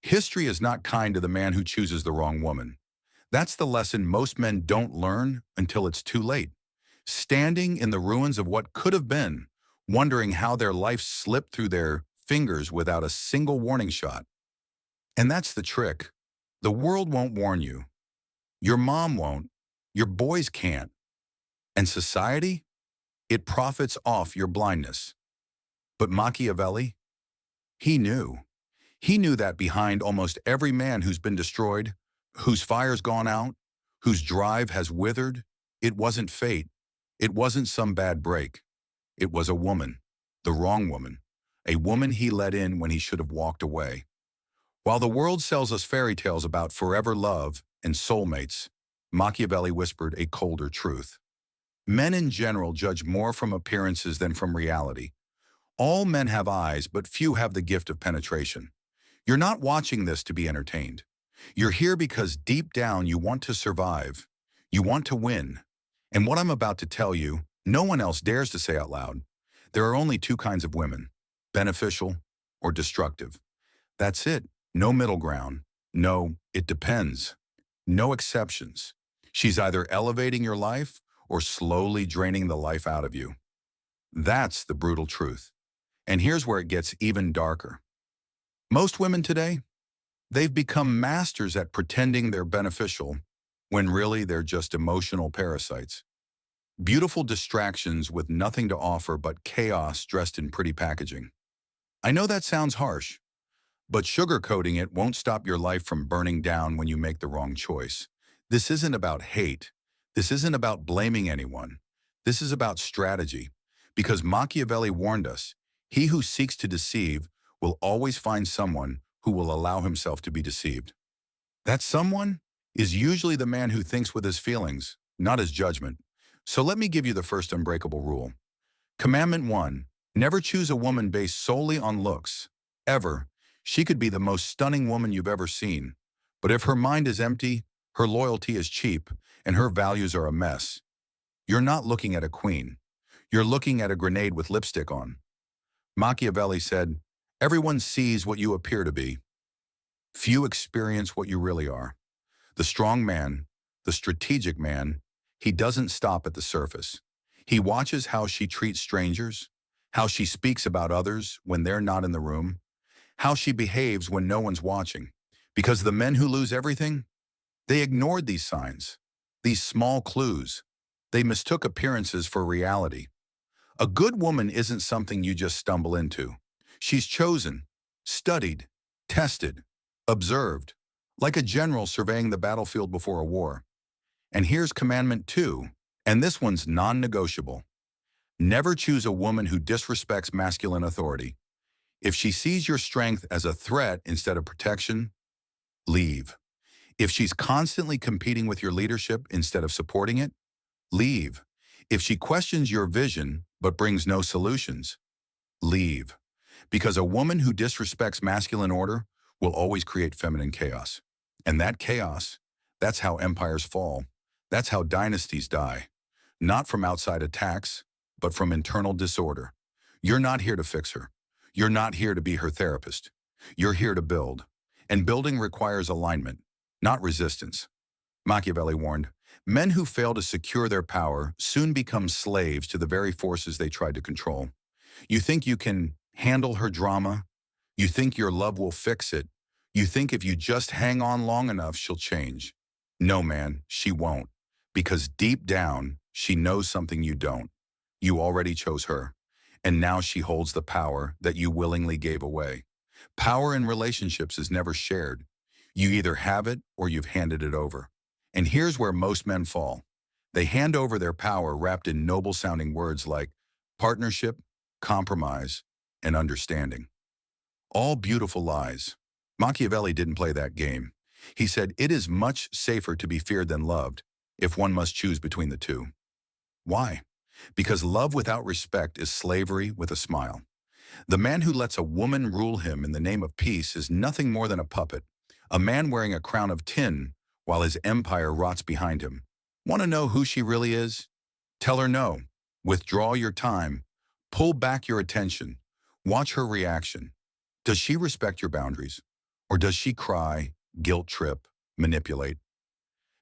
History is not kind to the man who chooses the wrong woman. That's the lesson most men don't learn until it's too late. Standing in the ruins of what could have been, wondering how their life slipped through their fingers without a single warning shot. And that's the trick. The world won't warn you. Your mom won't. Your boys can't. And society? It profits off your blindness. But Machiavelli? He knew. He knew that behind almost every man who's been destroyed, whose fire's gone out, whose drive has withered, it wasn't fate. It wasn't some bad break. It was a woman, the wrong woman, a woman he let in when he should have walked away. While the world sells us fairy tales about forever love and soulmates, Machiavelli whispered a colder truth. Men in general judge more from appearances than from reality. All men have eyes, but few have the gift of penetration. You're not watching this to be entertained. You're here because deep down you want to survive. You want to win. And what I'm about to tell you, no one else dares to say out loud. There are only two kinds of women, beneficial or destructive. That's it. No middle ground. No, it depends. No exceptions. She's either elevating your life or slowly draining the life out of you. That's the brutal truth. And here's where it gets even darker. Most women today, they've become masters at pretending they're beneficial when really they're just emotional parasites. Beautiful distractions with nothing to offer but chaos dressed in pretty packaging. I know that sounds harsh, but sugarcoating it won't stop your life from burning down when you make the wrong choice. This isn't about hate. This isn't about blaming anyone. This is about strategy. Because Machiavelli warned us, he who seeks to deceive will always find someone who will allow himself to be deceived. That someone is usually the man who thinks with his feelings, not his judgment. So let me give you the first unbreakable rule. Commandment 1, never choose a woman based solely on looks. Ever. She could be the most stunning woman you've ever seen. But if her mind is empty, her loyalty is cheap, and her values are a mess, you're not looking at a queen. You're looking at a grenade with lipstick on. Machiavelli said, everyone sees what you appear to be. Few experience what you really are. The strong man, the strategic man, he doesn't stop at the surface. He watches how she treats strangers, how she speaks about others when they're not in the room, how she behaves when no one's watching. Because the men who lose everything, they ignored these signs, these small clues. They mistook appearances for reality. A good woman isn't something you just stumble into. She's chosen, studied, tested, observed, like a general surveying the battlefield before a war. And here's commandment 2, and this one's non-negotiable. Never choose a woman who disrespects masculine authority. If she sees your strength as a threat instead of protection, leave. If she's constantly competing with your leadership instead of supporting it, leave. If she questions your vision but brings no solutions, leave. Because a woman who disrespects masculine order will always create feminine chaos. And that chaos, that's how empires fall. That's how dynasties die. Not from outside attacks, but from internal disorder. You're not here to fix her. You're not here to be her therapist. You're here to build. And building requires alignment, not resistance. Machiavelli warned, men who fail to secure their power soon become slaves to the very forces they tried to control. You think you can handle her drama? You think your love will fix it? You think if you just hang on long enough, she'll change? No, man, she won't. Because deep down, she knows something you don't. You already chose her. And now she holds the power that you willingly gave away. Power in relationships is never shared. You either have it or you've handed it over. And here's where most men fall. They hand over their power wrapped in noble-sounding words like partnership, compromise, and understanding. All beautiful lies. Machiavelli didn't play that game. He said it is much safer to be feared than loved if one must choose between the two. Why? Because love without respect is slavery with a smile. The man who lets a woman rule him in the name of peace is nothing more than a puppet, a man wearing a crown of tin while his empire rots behind him. Want to know who she really is? Tell her no. Withdraw your time. Pull back your attention. Watch her reaction. Does she respect your boundaries? Or does she cry, guilt trip, manipulate?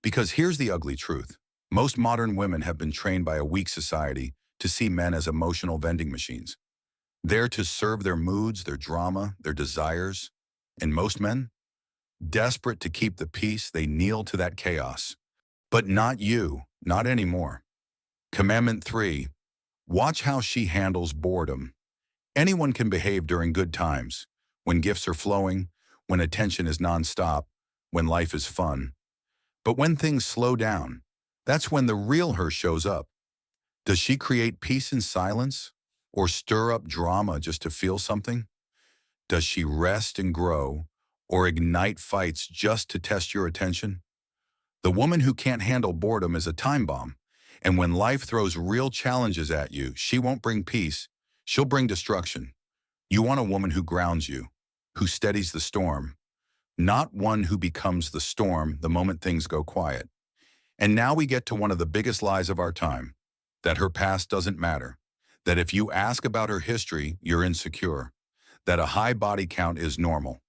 Because here's the ugly truth. Most modern women have been trained by a weak society to see men as emotional vending machines, there to serve their moods, their drama, their desires. And most men, desperate to keep the peace, they kneel to that chaos. But not you, not anymore. Commandment 3, watch how she handles boredom. Anyone can behave during good times, when gifts are flowing, when attention is nonstop, when life is fun. But when things slow down, that's when the real her shows up. Does she create peace in silence or stir up drama just to feel something? Does she rest and grow or ignite fights just to test your attention? The woman who can't handle boredom is a time bomb. And when life throws real challenges at you, she won't bring peace. She'll bring destruction. You want a woman who grounds you, who steadies the storm, not one who becomes the storm the moment things go quiet. And now we get to one of the biggest lies of our time, that her past doesn't matter, that if you ask about her history, you're insecure, that a high body count is normal.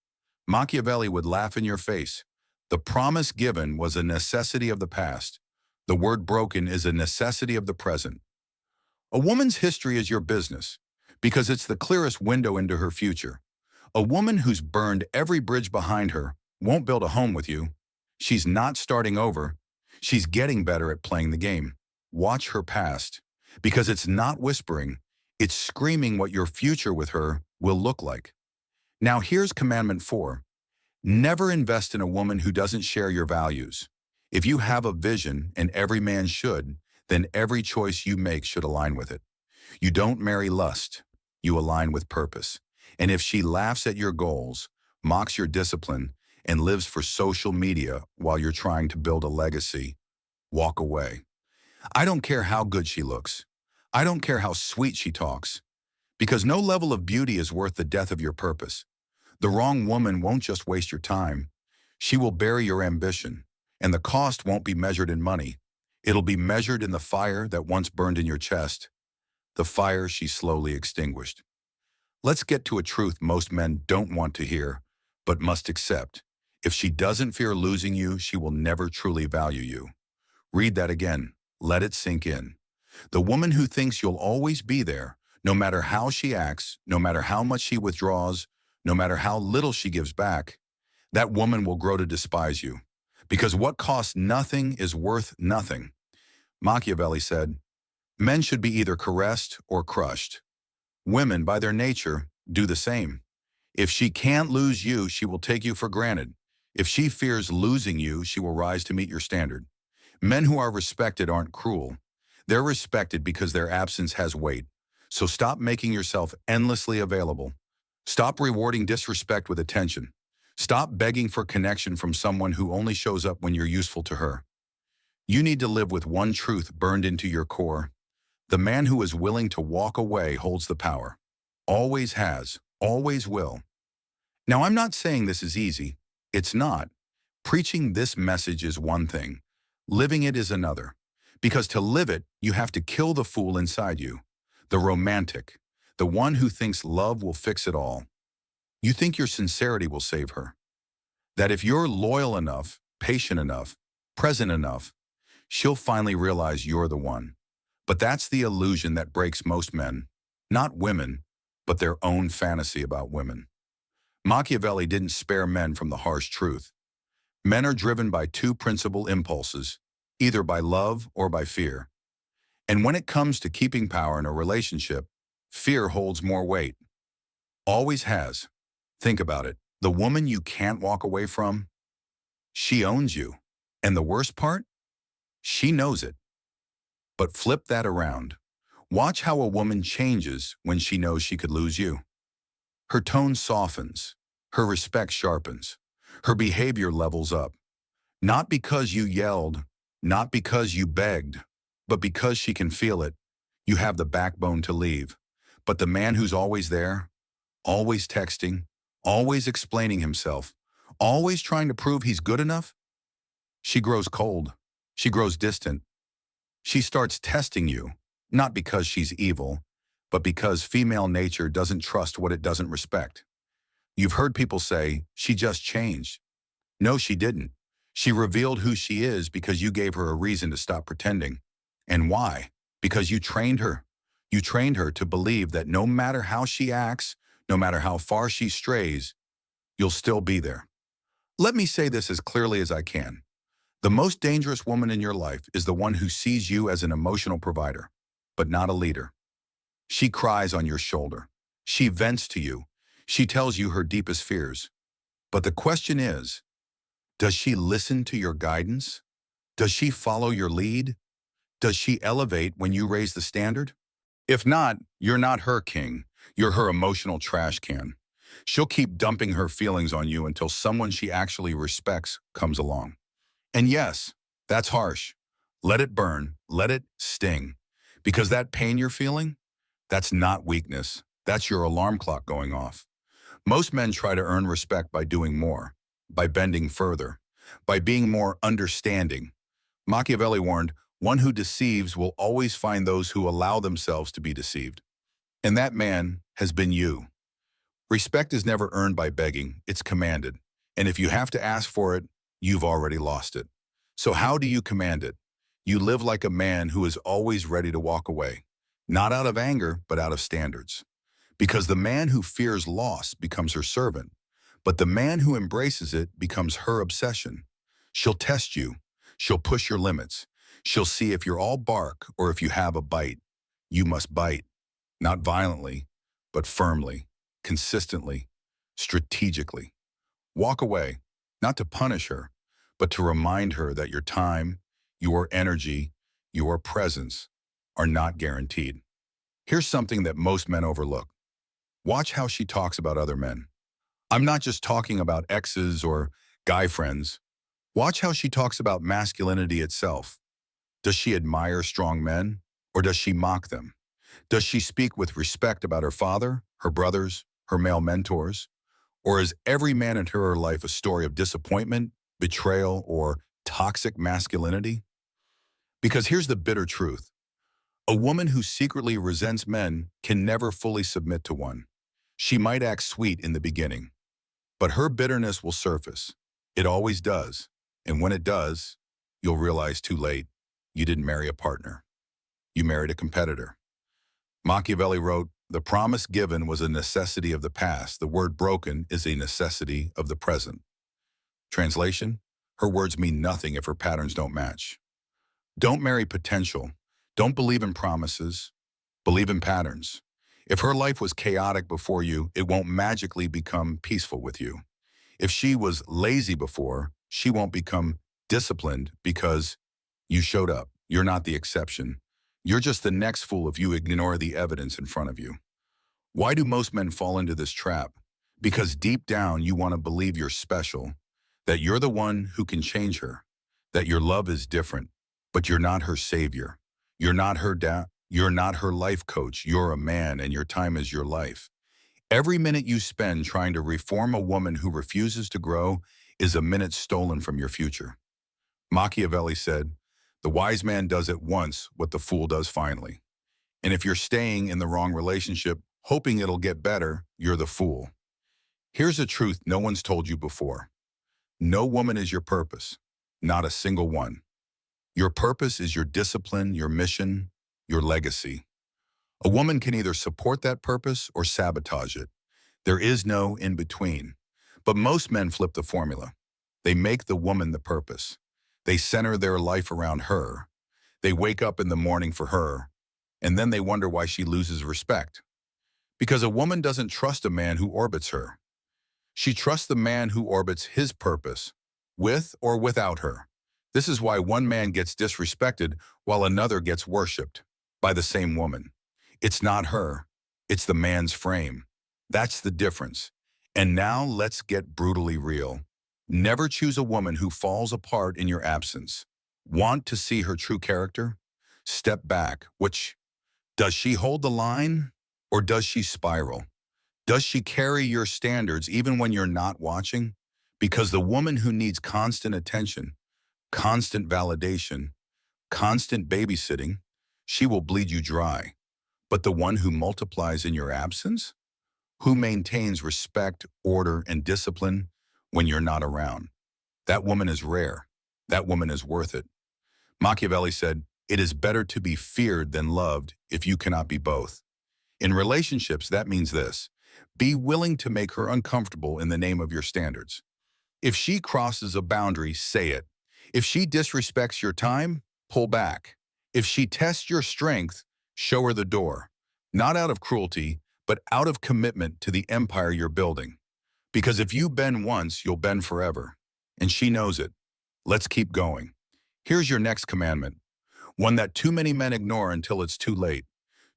Machiavelli would laugh in your face. The promise given was a necessity of the past. The word broken is a necessity of the present. A woman's history is your business because it's the clearest window into her future. A woman who's burned every bridge behind her won't build a home with you. She's not starting over. She's getting better at playing the game. Watch her past, because it's not whispering, it's screaming what your future with her will look like. Now here's Commandment 4. Never invest in a woman who doesn't share your values. If you have a vision, and every man should, then every choice you make should align with it. You don't marry lust, you align with purpose. And if she laughs at your goals, mocks your discipline, and lives for social media while you're trying to build a legacy, walk away. I don't care how good she looks. I don't care how sweet she talks. Because no level of beauty is worth the death of your purpose. The wrong woman won't just waste your time. She will bury your ambition. And the cost won't be measured in money. It'll be measured in the fire that once burned in your chest, the fire she slowly extinguished. Let's get to a truth most men don't want to hear, but must accept. If she doesn't fear losing you, she will never truly value you. Read that again. Let it sink in. The woman who thinks you'll always be there, no matter how she acts, no matter how much she withdraws, no matter how little she gives back, that woman will grow to despise you. Because what costs nothing is worth nothing. Machiavelli said, men should be either caressed or crushed. Women, by their nature, do the same. If she can't lose you, she will take you for granted. If she fears losing you, she will rise to meet your standard. Men who are respected aren't cruel. They're respected because their absence has weight. So stop making yourself endlessly available. Stop rewarding disrespect with attention. Stop begging for connection from someone who only shows up when you're useful to her. You need to live with one truth burned into your core. The man who is willing to walk away holds the power. Always has, always will. Now, I'm not saying this is easy. It's not. Preaching this message is one thing. Living it is another. Because to live it, you have to kill the fool inside you. The romantic. The one who thinks love will fix it all. You think your sincerity will save her. That if you're loyal enough, patient enough, present enough, she'll finally realize you're the one. But that's the illusion that breaks most men. Not women, but their own fantasy about women. Machiavelli didn't spare men from the harsh truth. Men are driven by two principal impulses, either by love or by fear. And when it comes to keeping power in a relationship, fear holds more weight. Always has. Think about it. The woman you can't walk away from, she owns you. And the worst part? She knows it. But flip that around. Watch how a woman changes when she knows she could lose you. Her tone softens. Her respect sharpens. Her behavior levels up. Not because you yelled, not because you begged, but because she can feel it. You have the backbone to leave. But the man who's always there, always texting, always explaining himself, always trying to prove he's good enough, she grows cold. She grows distant. She starts testing you, not because she's evil, but because female nature doesn't trust what it doesn't respect. You've heard people say, she just changed. No, she didn't. She revealed who she is because you gave her a reason to stop pretending. And why? Because you trained her. You trained her to believe that no matter how she acts, no matter how far she strays, you'll still be there. Let me say this as clearly as I can. The most dangerous woman in your life is the one who sees you as an emotional provider, but not a leader. She cries on your shoulder. She vents to you. She tells you her deepest fears. But the question is, does she listen to your guidance? Does she follow your lead? Does she elevate when you raise the standard? If not, you're not her king. You're her emotional trash can. She'll keep dumping her feelings on you until someone she actually respects comes along. And yes, that's harsh. Let it burn. Let it sting. Because that pain you're feeling, that's not weakness. That's your alarm clock going off. Most men try to earn respect by doing more, by bending further, by being more understanding. Machiavelli warned, one who deceives will always find those who allow themselves to be deceived. And that man has been you. Respect is never earned by begging, it's commanded. And if you have to ask for it, you've already lost it. So how do you command it? You live like a man who is always ready to walk away, not out of anger, but out of standards. Because the man who fears loss becomes her servant, but the man who embraces it becomes her obsession. She'll test you. She'll push your limits. She'll see if you're all bark or if you have a bite. You must bite, not violently, but firmly, consistently, strategically. Walk away, not to punish her, but to remind her that your time, your energy, your presence are not guaranteed. Here's something that most men overlook. Watch how she talks about other men. I'm not just talking about exes or guy friends. Watch how she talks about masculinity itself. Does she admire strong men, or does she mock them? Does she speak with respect about her father, her brothers, her male mentors? Or is every man in her life a story of disappointment, betrayal, or toxic masculinity? Because here's the bitter truth. A woman who secretly resents men can never fully submit to one. She might act sweet in the beginning, but her bitterness will surface. It always does. And when it does, you'll realize too late, you didn't marry a partner. You married a competitor. Machiavelli wrote, "The promise given was a necessity of the past. The word broken is a necessity of the present." Translation, her words mean nothing if her patterns don't match. Don't marry potential. Don't believe in promises. Believe in patterns. If her life was chaotic before you, it won't magically become peaceful with you. If she was lazy before, she won't become disciplined because you showed up. You're not the exception. You're just the next fool if you ignore the evidence in front of you. Why do most men fall into this trap? Because deep down you want to believe you're special, that you're the one who can change her, that your love is different, but you're not her savior. You're not her you're not her life coach. You're a man and your time is your life. Every minute you spend trying to reform a woman who refuses to grow is a minute stolen from your future. Machiavelli said, "The wise man does at once what the fool does finally." And if you're staying in the wrong relationship, hoping it'll get better, you're the fool. Here's a truth no one's told you before. No woman is your purpose, not a single one. Your purpose is your discipline, your mission, your legacy. A woman can either support that purpose or sabotage it. There is no in between. But most men flip the formula. They make the woman the purpose. They center their life around her. They wake up in the morning for her, and then they wonder why she loses respect. Because a woman doesn't trust a man who orbits her. She trusts the man who orbits his purpose, with or without her. This is why one man gets disrespected while another gets worshipped by the same woman. It's not her, it's the man's frame. That's the difference. And now let's get brutally real. Never choose a woman who falls apart in your absence. Want to see her true character? Step back. Does she hold the line or does she spiral? Does she carry your standards even when you're not watching? Because the woman who needs constant attention, constant validation, constant babysitting, she will bleed you dry. But the one who multiplies in your absence? Who maintains respect, order, and discipline when you're not around? That woman is rare. That woman is worth it. Machiavelli said, "It is better to be feared than loved if you cannot be both." In relationships, that means this: be willing to make her uncomfortable in the name of your standards. If she crosses a boundary, say it. If she disrespects your time, pull back. If she tests your strength, show her the door. Not out of cruelty, but out of commitment to the empire you're building. Because if you bend once, you'll bend forever. And she knows it. Let's keep going. Here's your next commandment, one that too many men ignore until it's too late.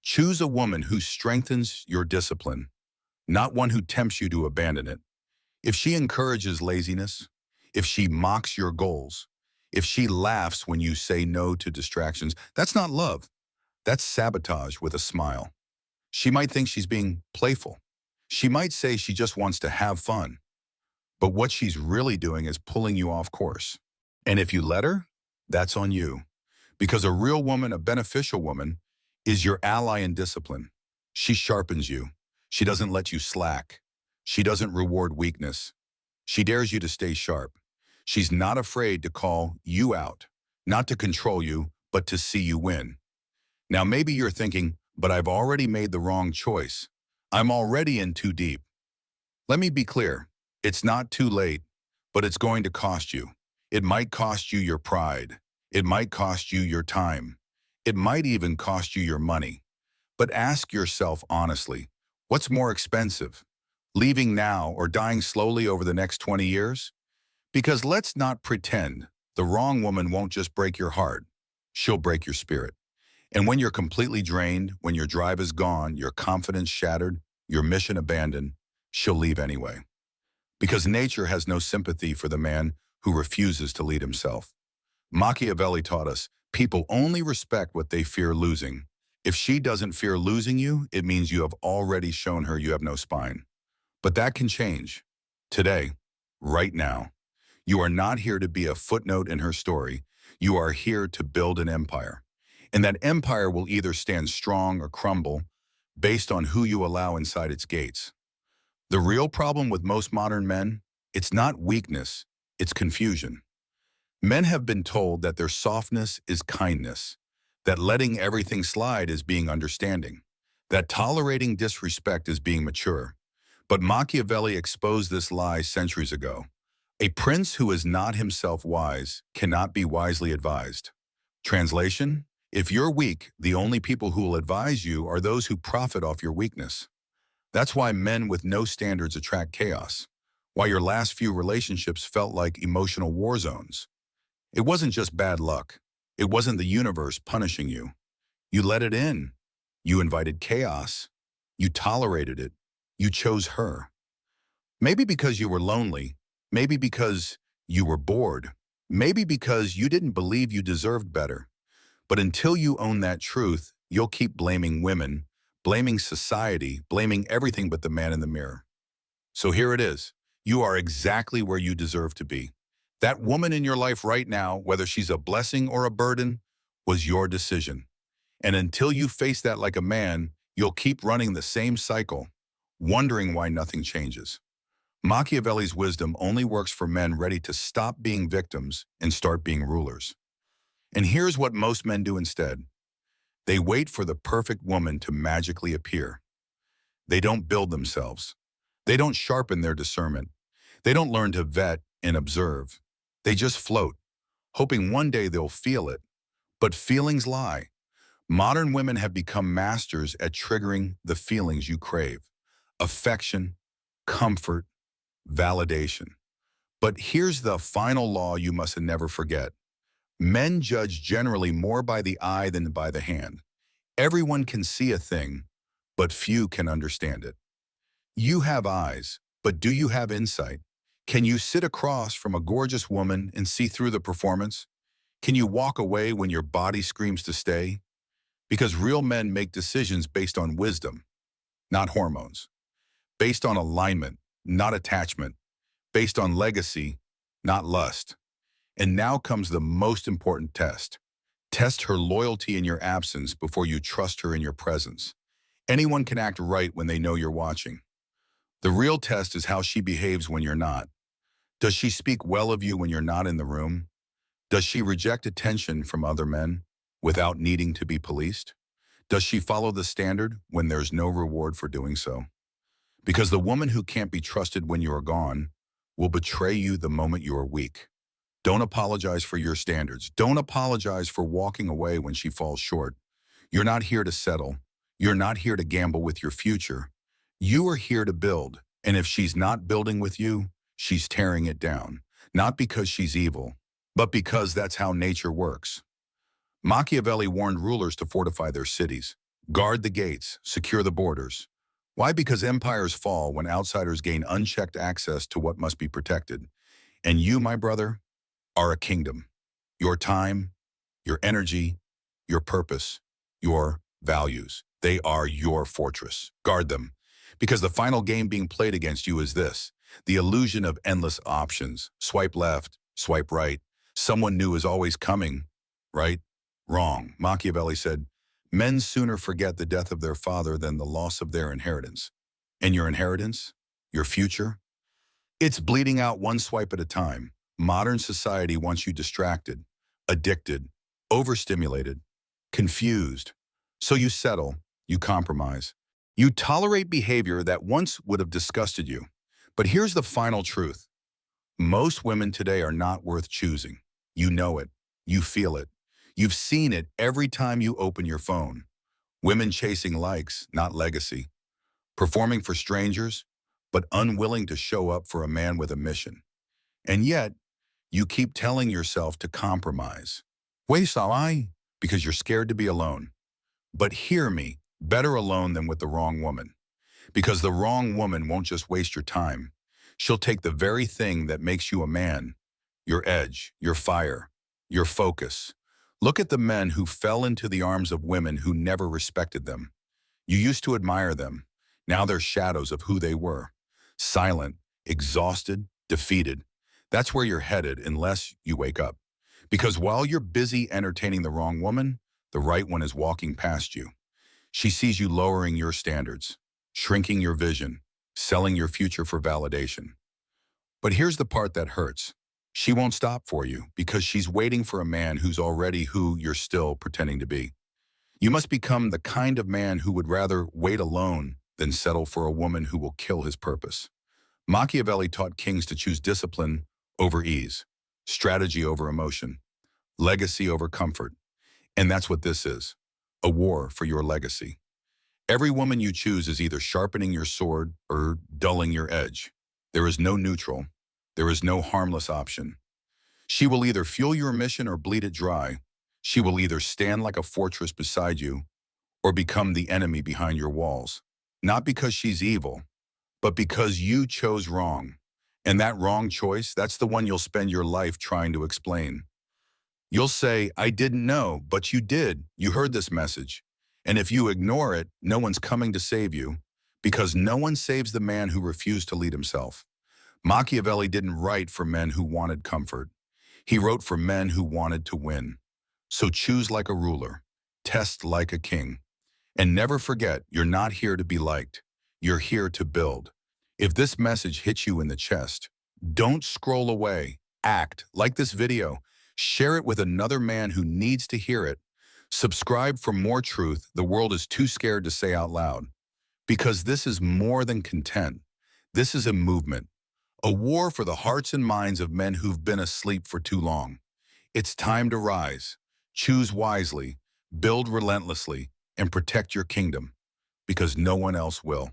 Choose a woman who strengthens your discipline, not one who tempts you to abandon it. If she encourages laziness, if she mocks your goals, if she laughs when you say no to distractions, that's not love. That's sabotage with a smile. She might think she's being playful. She might say she just wants to have fun. But what she's really doing is pulling you off course. And if you let her, that's on you. Because a real woman, a beneficial woman, is your ally in discipline. She sharpens you. She doesn't let you slack. She doesn't reward weakness. She dares you to stay sharp. She's not afraid to call you out, not to control you, but to see you win. Now maybe you're thinking, but I've already made the wrong choice. I'm already in too deep. Let me be clear. It's not too late, but it's going to cost you. It might cost you your pride. It might cost you your time. It might even cost you your money. But ask yourself honestly, what's more expensive? Leaving now or dying slowly over the next 20 years? Because let's not pretend the wrong woman won't just break your heart. She'll break your spirit. And when you're completely drained, when your drive is gone, your confidence shattered, your mission abandoned, she'll leave anyway. Because nature has no sympathy for the man who refuses to lead himself. Machiavelli taught us, people only respect what they fear losing. If she doesn't fear losing you, it means you have already shown her you have no spine. But that can change. Today, right now. You are not here to be a footnote in her story. You are here to build an empire. And that empire will either stand strong or crumble based on who you allow inside its gates. The real problem with most modern men, it's not weakness, it's confusion. Men have been told that their softness is kindness, that letting everything slide is being understanding, that tolerating disrespect is being mature. But Machiavelli exposed this lie centuries ago. A prince who is not himself wise cannot be wisely advised. Translation: if you're weak, the only people who will advise you are those who profit off your weakness. That's why men with no standards attract chaos. Why your last few relationships felt like emotional war zones. It wasn't just bad luck. It wasn't the universe punishing you. You let it in. You invited chaos. You tolerated it. You chose her. Maybe because you were lonely. Maybe because you were bored. Maybe because you didn't believe you deserved better. But until you own that truth, you'll keep blaming women, blaming society, blaming everything but the man in the mirror. So here it is. You are exactly where you deserve to be. That woman in your life right now, whether she's a blessing or a burden, was your decision. And until you face that like a man, you'll keep running the same cycle, wondering why nothing changes. Machiavelli's wisdom only works for men ready to stop being victims and start being rulers. And here's what most men do instead. They wait for the perfect woman to magically appear. They don't build themselves. They don't sharpen their discernment. They don't learn to vet and observe. They just float, hoping one day they'll feel it. But feelings lie. Modern women have become masters at triggering the feelings you crave. Affection, comfort, validation. But here's the final law you must never forget. Men judge generally more by the eye than by the hand. Everyone can see a thing, but few can understand it. You have eyes, but do you have insight? Can you sit across from a gorgeous woman and see through the performance? Can you walk away when your body screams to stay? Because real men make decisions based on wisdom, not hormones. Based on alignment, not attachment. Based on legacy, not lust. And now comes the most important test. Test her loyalty in your absence before you trust her in your presence. Anyone can act right when they know you're watching. The real test is how she behaves when you're not. Does she speak well of you when you're not in the room? Does she reject attention from other men without needing to be policed? Does she follow the standard when there's no reward for doing so? Because the woman who can't be trusted when you are gone will betray you the moment you are weak. Don't apologize for your standards. Don't apologize for walking away when she falls short. You're not here to settle. You're not here to gamble with your future. You are here to build. And if she's not building with you, she's tearing it down. Not because she's evil, but because that's how nature works. Machiavelli warned rulers to fortify their cities, guard the gates, secure the borders. Why? Because empires fall when outsiders gain unchecked access to what must be protected. And you, my brother, are a kingdom. Your time, your energy, your purpose, your values. They are your fortress. Guard them. Because the final game being played against you is this: the illusion of endless options. Swipe left, swipe right. Someone new is always coming, right? Wrong. Machiavelli said, men sooner forget the death of their father than the loss of their inheritance. And your inheritance? Your future? It's bleeding out one swipe at a time. Modern society wants you distracted, addicted, overstimulated, confused. So you settle, you compromise. You tolerate behavior that once would have disgusted you. But here's the final truth. Most women today are not worth choosing. You know it. You feel it. You've seen it every time you open your phone. Women chasing likes, not legacy. Performing for strangers, but unwilling to show up for a man with a mission. And yet, you keep telling yourself to compromise. Wait, shall I? Because you're scared to be alone. But hear me, better alone than with the wrong woman. Because the wrong woman won't just waste your time. She'll take the very thing that makes you a man, your edge, your fire, your focus. Look at the men who fell into the arms of women who never respected them. You used to admire them. Now they're shadows of who they were. Silent, exhausted, defeated. That's where you're headed unless you wake up. Because while you're busy entertaining the wrong woman, the right one is walking past you. She sees you lowering your standards, shrinking your vision, selling your future for validation. But here's the part that hurts. She won't stop for you because she's waiting for a man who's already who you're still pretending to be. You must become the kind of man who would rather wait alone than settle for a woman who will kill his purpose. Machiavelli taught kings to choose discipline over ease, strategy over emotion, legacy over comfort. And that's what this is, a war for your legacy. Every woman you choose is either sharpening your sword or dulling your edge. There is no neutral. There is no harmless option. She will either fuel your mission or bleed it dry. She will either stand like a fortress beside you or become the enemy behind your walls. Not because she's evil, but because you chose wrong. And that wrong choice, that's the one you'll spend your life trying to explain. You'll say, I didn't know, but you did. You heard this message. And if you ignore it, no one's coming to save you, because no one saves the man who refused to lead himself. Machiavelli didn't write for men who wanted comfort. He wrote for men who wanted to win. So choose like a ruler, test like a king, and never forget you're not here to be liked. You're here to build. If this message hits you in the chest, don't scroll away. Act. Like this video. Share it with another man who needs to hear it. Subscribe for more truth the world is too scared to say out loud. Because this is more than content. This is a movement. A war for the hearts and minds of men who've been asleep for too long. It's time to rise. Choose wisely, build relentlessly, and protect your kingdom. Because no one else will.